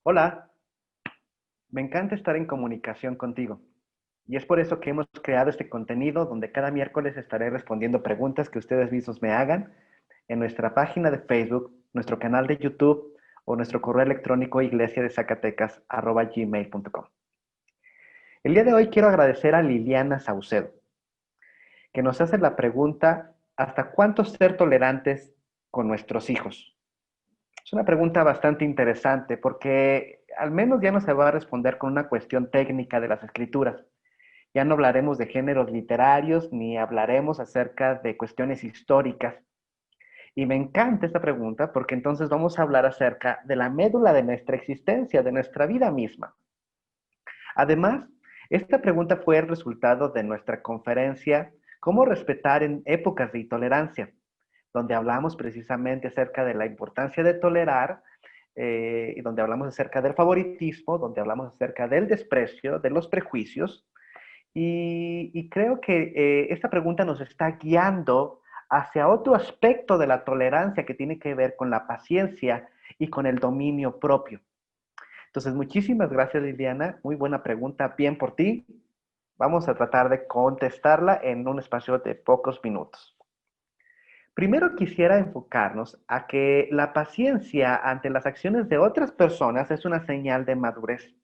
Hola, me encanta estar en comunicación contigo y es por eso que hemos creado este contenido donde cada miércoles estaré respondiendo preguntas que ustedes mismos me hagan en nuestra página de Facebook, nuestro canal de YouTube o nuestro correo electrónico iglesiadezacatecas@gmail.com. El día de hoy quiero agradecer a Liliana Saucedo, que nos hace la pregunta: ¿hasta cuánto ser tolerantes con nuestros hijos? Es una pregunta bastante interesante porque al menos ya no se va a responder con una cuestión técnica de las escrituras. Ya no hablaremos de géneros literarios ni hablaremos acerca de cuestiones históricas. Y me encanta esta pregunta porque entonces vamos a hablar acerca de la médula de nuestra existencia, de nuestra vida misma. Además, esta pregunta fue el resultado de nuestra conferencia Cómo respetar en épocas de intolerancia, donde hablamos precisamente acerca de la importancia de tolerar, y donde hablamos acerca del favoritismo, donde hablamos acerca del desprecio, de los prejuicios. Y creo que esta pregunta nos está guiando hacia otro aspecto de la tolerancia que tiene que ver con la paciencia y con el dominio propio. Entonces, muchísimas gracias, Liliana. Muy buena pregunta. Bien por ti. Vamos a tratar de contestarla en un espacio de pocos minutos. Primero quisiera enfocarnos a que la paciencia ante las acciones de otras personas es una señal de madurez.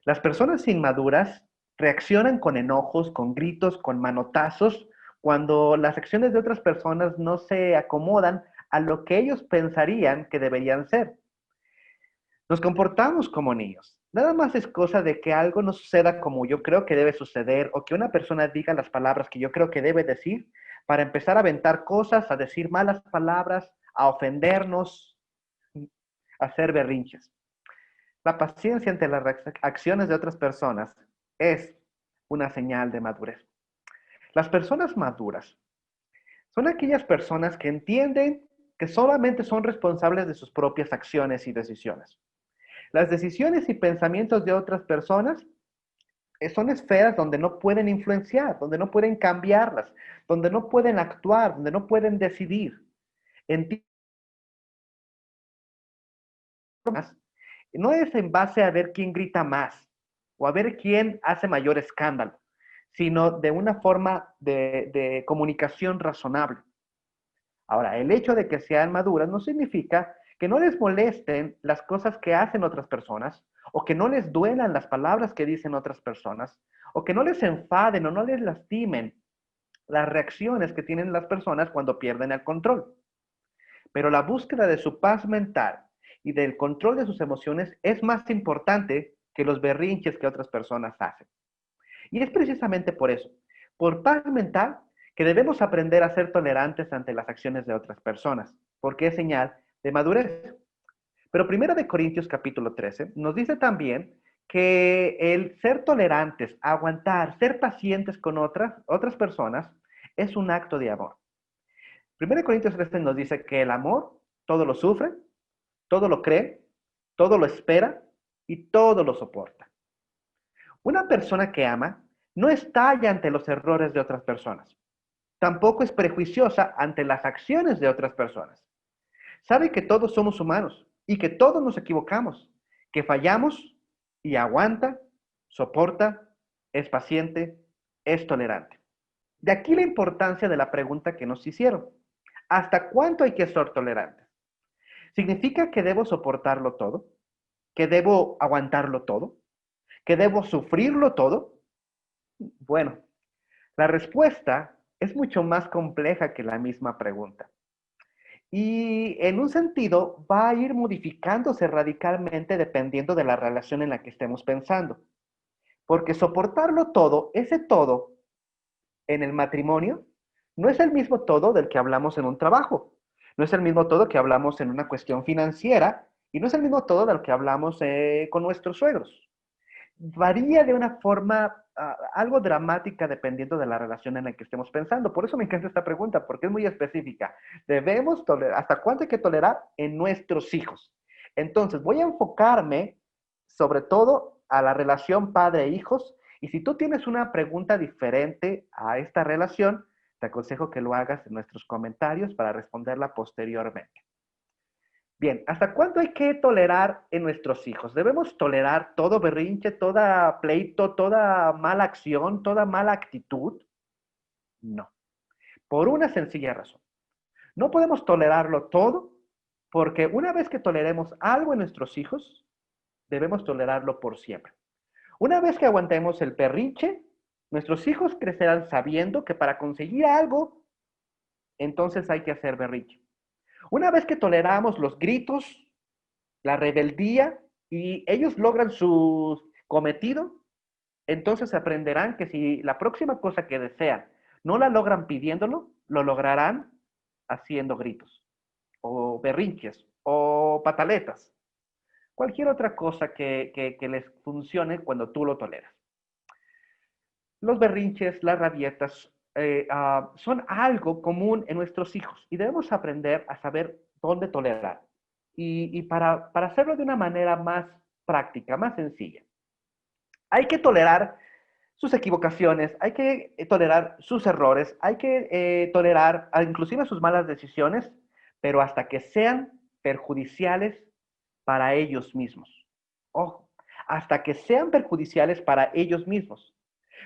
Las personas inmaduras reaccionan con enojos, con gritos, con manotazos, cuando las acciones de otras personas no se acomodan a lo que ellos pensarían que deberían ser. Nos comportamos como niños. Nada más es cosa de que algo no suceda como yo creo que debe suceder o que una persona diga las palabras que yo creo que debe decir para empezar a aventar cosas, a decir malas palabras, a ofendernos, a hacer berrinches. La paciencia ante las acciones de otras personas es una señal de madurez. Las personas maduras son aquellas personas que entienden que solamente son responsables de sus propias acciones y decisiones. Las decisiones y pensamientos de otras personas son esferas donde no pueden influenciar, donde no pueden cambiarlas, donde no pueden actuar, donde no pueden decidir. Entiendes, no es en base a ver quién grita más o a ver quién hace mayor escándalo, sino de una forma de comunicación razonable. Ahora, el hecho de que sean maduras no significa que no les molesten las cosas que hacen otras personas, o que no les duelan las palabras que dicen otras personas, o que no les enfaden o no les lastimen las reacciones que tienen las personas cuando pierden el control. Pero la búsqueda de su paz mental y del control de sus emociones es más importante que los berrinches que otras personas hacen. Y es precisamente por eso, por paz mental, que debemos aprender a ser tolerantes ante las acciones de otras personas, porque es señal de madurez. Pero Primera de Corintios capítulo 13 nos dice también que el ser tolerantes, aguantar, ser pacientes con otras personas es un acto de amor. Primera de Corintios 13 nos dice que el amor todo lo sufre, todo lo cree, todo lo espera y todo lo soporta. Una persona que ama no estalla ante los errores de otras personas. Tampoco es prejuiciosa ante las acciones de otras personas. Sabe que todos somos humanos y que todos nos equivocamos, que fallamos y aguanta, soporta, es paciente, es tolerante. De aquí la importancia de la pregunta que nos hicieron. ¿Hasta cuánto hay que ser tolerante? ¿Significa que debo soportarlo todo? ¿Que debo aguantarlo todo? ¿Que debo sufrirlo todo? Bueno, la respuesta es mucho más compleja que la misma pregunta. Y en un sentido va a ir modificándose radicalmente dependiendo de la relación en la que estemos pensando. Porque soportarlo todo, ese todo en el matrimonio, no es el mismo todo del que hablamos en un trabajo. No es el mismo todo que hablamos en una cuestión financiera y no es el mismo todo del que hablamos con nuestros suegros. Varía de una forma algo dramática dependiendo de la relación en la que estemos pensando. Por eso me encanta esta pregunta, porque es muy específica. Debemos tolerar, ¿hasta cuánto hay que tolerar en nuestros hijos? Entonces, voy a enfocarme sobre todo a la relación padre-hijos, y si tú tienes una pregunta diferente a esta relación, te aconsejo que lo hagas en nuestros comentarios para responderla posteriormente. Bien, ¿hasta cuándo hay que tolerar en nuestros hijos? ¿Debemos tolerar todo berrinche, toda pleito, toda mala acción, toda mala actitud? No, por una sencilla razón. No podemos tolerarlo todo porque una vez que toleremos algo en nuestros hijos, debemos tolerarlo por siempre. Una vez que aguantemos el berrinche, nuestros hijos crecerán sabiendo que para conseguir algo, entonces hay que hacer berrinche. Una vez que toleramos los gritos, la rebeldía y ellos logran su cometido, entonces aprenderán que si la próxima cosa que desean no la logran pidiéndolo, lo lograrán haciendo gritos o berrinches o pataletas. Cualquier otra cosa que les funcione cuando tú lo toleras. Los berrinches, las rabietas, son algo común en nuestros hijos y debemos aprender a saber dónde tolerar. Y para hacerlo de una manera más práctica, más sencilla, hay que tolerar sus equivocaciones, hay que tolerar sus errores, hay que tolerar inclusive sus malas decisiones, pero hasta que sean perjudiciales para ellos mismos. Ojo, hasta que sean perjudiciales para ellos mismos.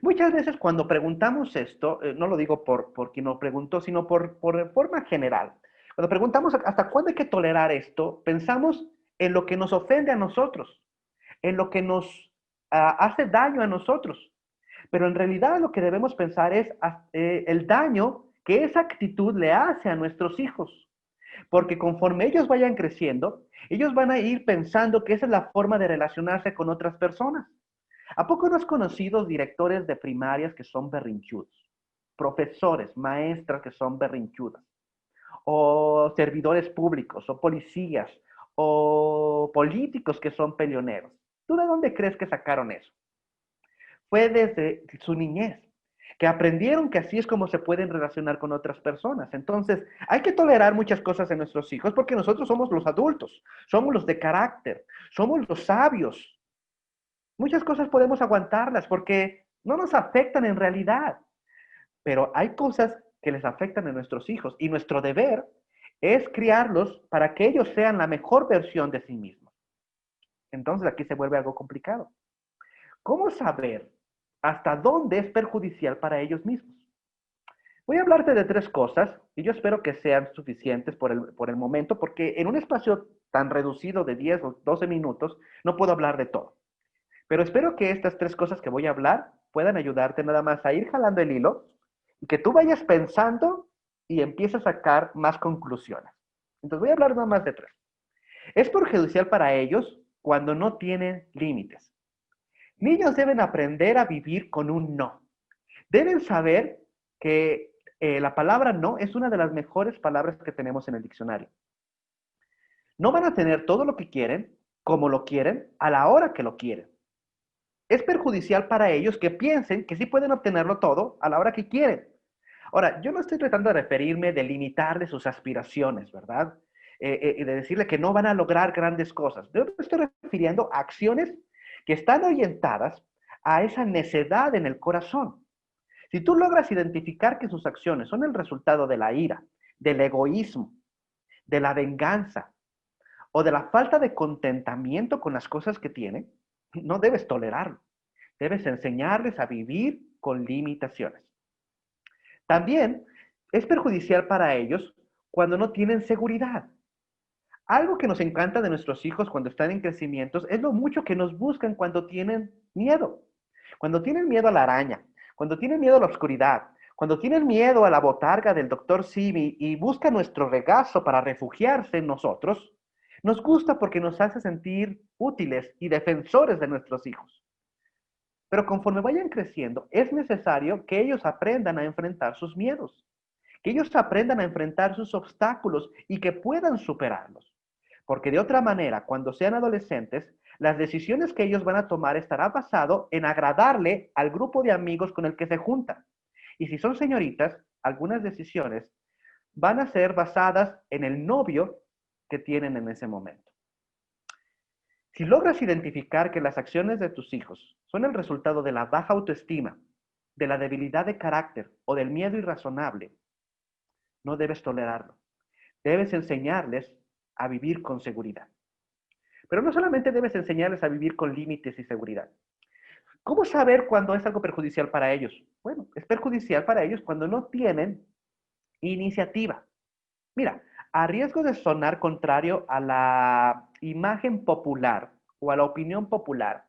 Muchas veces cuando preguntamos esto, no lo digo por quien lo preguntó, sino por forma general. Cuando preguntamos hasta cuándo hay que tolerar esto, pensamos en lo que nos ofende a nosotros, en lo que nos hace daño a nosotros. Pero en realidad lo que debemos pensar es el daño que esa actitud le hace a nuestros hijos. Porque conforme ellos vayan creciendo, ellos van a ir pensando que esa es la forma de relacionarse con otras personas. ¿A poco no has conocido directores de primarias que son berrinchudos? Profesores, maestras que son berrinchudas, o servidores públicos, o policías, o políticos que son peleoneros. ¿Tú de dónde crees que sacaron eso? Fue desde su niñez, que aprendieron que así es como se pueden relacionar con otras personas. Entonces, hay que tolerar muchas cosas en nuestros hijos porque nosotros somos los adultos, somos los de carácter, somos los sabios. Muchas cosas podemos aguantarlas porque no nos afectan en realidad, pero hay cosas que les afectan a nuestros hijos y nuestro deber es criarlos para que ellos sean la mejor versión de sí mismos. Entonces aquí se vuelve algo complicado. ¿Cómo saber hasta dónde es perjudicial para ellos mismos? Voy a hablarte de tres cosas y yo espero que sean suficientes por el momento porque en un espacio tan reducido de 10 o 12 minutos no puedo hablar de todo. Pero espero que estas tres cosas que voy a hablar puedan ayudarte nada más a ir jalando el hilo y que tú vayas pensando y empieces a sacar más conclusiones. Entonces voy a hablar nada más de tres. Es perjudicial para ellos cuando no tienen límites. Niños deben aprender a vivir con un no. Deben saber que la palabra no es una de las mejores palabras que tenemos en el diccionario. No van a tener todo lo que quieren, como lo quieren, a la hora que lo quieren. Es perjudicial para ellos que piensen que sí pueden obtenerlo todo a la hora que quieren. Ahora, yo no estoy tratando de referirme, de limitarle sus aspiraciones, ¿verdad? Y de decirle que no van a lograr grandes cosas. Yo me estoy refiriendo a acciones que están orientadas a esa necedad en el corazón. Si tú logras identificar que sus acciones son el resultado de la ira, del egoísmo, de la venganza o de la falta de contentamiento con las cosas que tienen, no debes tolerarlo. Debes enseñarles a vivir con limitaciones. También es perjudicial para ellos cuando no tienen seguridad. Algo que nos encanta de nuestros hijos cuando están en crecimientos es lo mucho que nos buscan cuando tienen miedo. Cuando tienen miedo a la araña, cuando tienen miedo a la oscuridad, cuando tienen miedo a la botarga del doctor Simi y buscan nuestro regazo para refugiarse en nosotros, nos gusta porque nos hace sentir útiles y defensores de nuestros hijos. Pero conforme vayan creciendo, es necesario que ellos aprendan a enfrentar sus miedos, que ellos aprendan a enfrentar sus obstáculos y que puedan superarlos. Porque de otra manera, cuando sean adolescentes, las decisiones que ellos van a tomar estará basado en agradarle al grupo de amigos con el que se juntan. Y si son señoritas, algunas decisiones van a ser basadas en el novio que tienen en ese momento. Si logras identificar que las acciones de tus hijos son el resultado de la baja autoestima, de la debilidad de carácter o del miedo irrazonable, no debes tolerarlo. Debes enseñarles a vivir con seguridad. Pero no solamente debes enseñarles a vivir con límites y seguridad. ¿Cómo saber cuándo es algo perjudicial para ellos? Bueno, es perjudicial para ellos cuando no tienen iniciativa. Mira, a riesgo de sonar contrario a la imagen popular o a la opinión popular,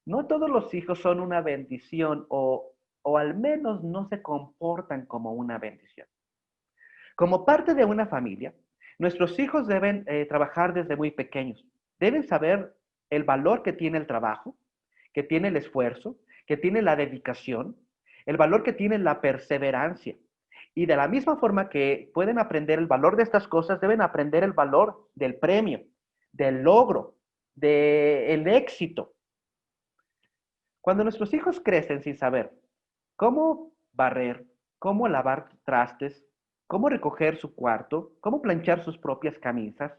no todos los hijos son una bendición o al menos no se comportan como una bendición. Como parte de una familia, nuestros hijos deben trabajar desde muy pequeños. Deben saber el valor que tiene el trabajo, que tiene el esfuerzo, que tiene la dedicación, el valor que tiene la perseverancia. Y de la misma forma que pueden aprender el valor de estas cosas, deben aprender el valor del premio, del logro, del éxito. Cuando nuestros hijos crecen sin saber cómo barrer, cómo lavar trastes, cómo recoger su cuarto, cómo planchar sus propias camisas,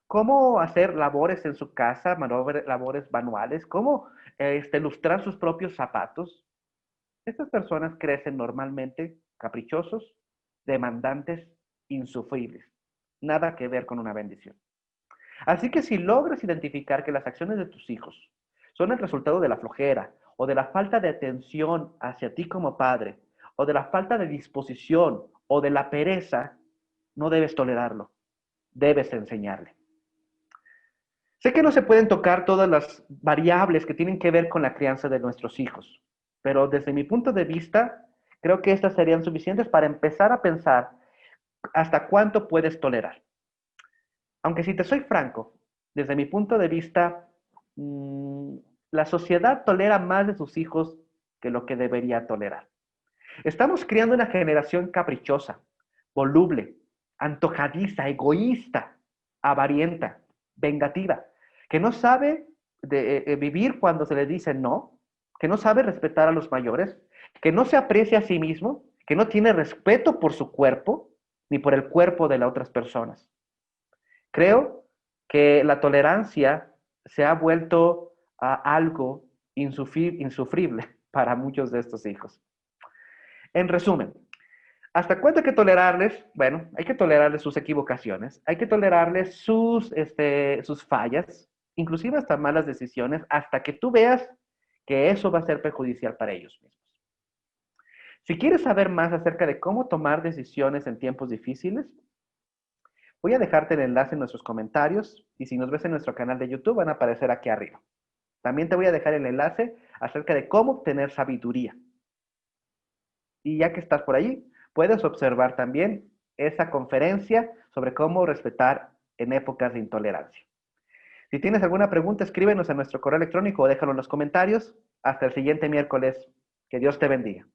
cómo hacer labores en su casa, labores manuales, cómo lustrar sus propios zapatos, estas personas crecen normalmente caprichosos, demandantes, insufribles. Nada que ver con una bendición. Así que si logras identificar que las acciones de tus hijos son el resultado de la flojera o de la falta de atención hacia ti como padre o de la falta de disposición o de la pereza, no debes tolerarlo. Debes enseñarle. Sé que no se pueden tocar todas las variables que tienen que ver con la crianza de nuestros hijos, pero desde mi punto de vista, creo que estas serían suficientes para empezar a pensar hasta cuánto puedes tolerar. Aunque si te soy franco, desde mi punto de vista, la sociedad tolera más de sus hijos que lo que debería tolerar. Estamos criando una generación caprichosa, voluble, antojadiza, egoísta, avarienta, vengativa, que no sabe vivir cuando se le dice no, que no sabe respetar a los mayores, que no se aprecia a sí mismo, que no tiene respeto por su cuerpo ni por el cuerpo de las otras personas. Creo que la tolerancia se ha vuelto algo insufrible para muchos de estos hijos. En resumen, ¿hasta cuánto hay que tolerarles? Bueno, hay que tolerarles sus equivocaciones, hay que tolerarles sus fallas, inclusive hasta malas decisiones, hasta que tú veas que eso va a ser perjudicial para ellos mismos. Si quieres saber más acerca de cómo tomar decisiones en tiempos difíciles, voy a dejarte el enlace en nuestros comentarios y si nos ves en nuestro canal de YouTube van a aparecer aquí arriba. También te voy a dejar el enlace acerca de cómo obtener sabiduría. Y ya que estás por allí, puedes observar también esa conferencia sobre cómo respetar en épocas de intolerancia. Si tienes alguna pregunta, escríbenos a nuestro correo electrónico o déjalo en los comentarios. Hasta el siguiente miércoles. Que Dios te bendiga.